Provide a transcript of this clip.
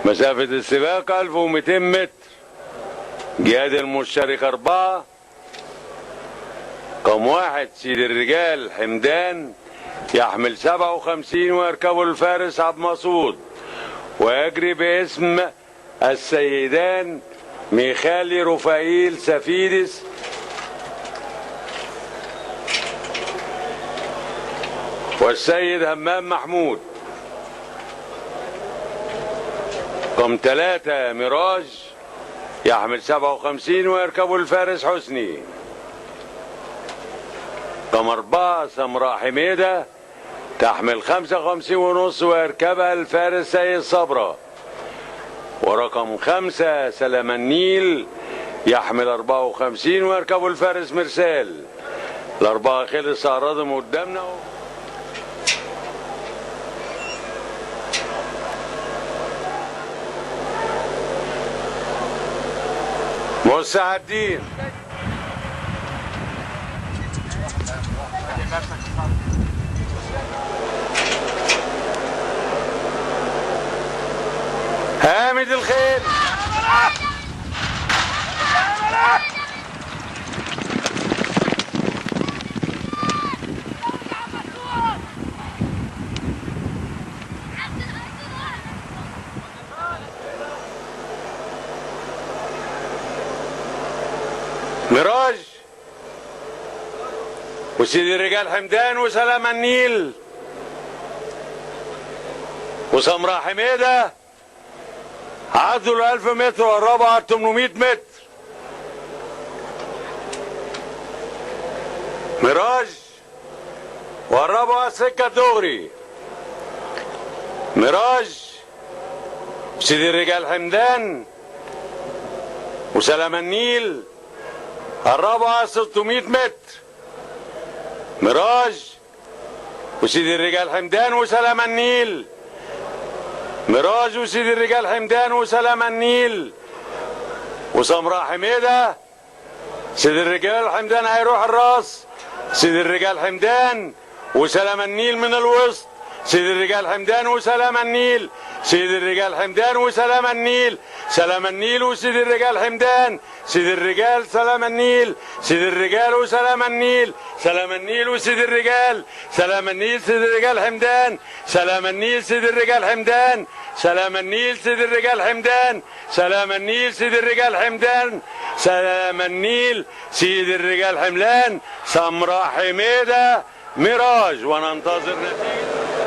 مسافة السباق 1200 متر. جهاد المشترك 4. رقم 1 سيد الرجال حمدان يحمل 57 ويركبه الفارس عبد المقصود، ويجري باسم السيدان ميخالي رفائيل سفيدس والسيد همام محمود. رقم 3 ميراج يحمل 57 ويركبه الفارس حسني. رقم 4 سمراء حميدة تحمل 55 ونص ويركبها الفارس سيد صبرا. ورقم 5 سلام النيل يحمل 54 ويركبه الفارس مرسال. الأربعة خلص عرضهم قدامنا. مستعدين. حامد الخيل. ميراج وسيدي الرجال حمدان وسلام النيل وسمراء حميدة عدوا 1000 متر وقربوا على 800 متر. ميراج وقربوا على السكة دغري. ميراج وسيدي الرجال حمدان وسلام النيل قربوا على 600 متر. ميراج وسيدي الرجال حمدان وسلام النيل. ميراج وسيدي الرجال حمدان وسلام النيل وسمراء حميدة. سيدي الرجال حمدان هيروح الراس. سيدي الرجال حمدان وسلام النيل من الوسط. سيدي الرجال حمدان وسلام النيل. سيدي الرجال حمدان وسلام النيل. سلام النيل وسيدي الرجال حمدان. سيدي الرجال سلام النيل. سيدي الرجال وسلام النيل. سلام النيل وسيدي الرجال. سلام النيل سيدي الرجال حمدان. سلام النيل سيدي الرجال حمدان. سلام النيل سيدي الرجال حمدان. سلام النيل سيدي الرجال حمدان. سلام النيل سيدي الرجال حملان. سمراء حميدة ميراج. وننتظر نتيجة.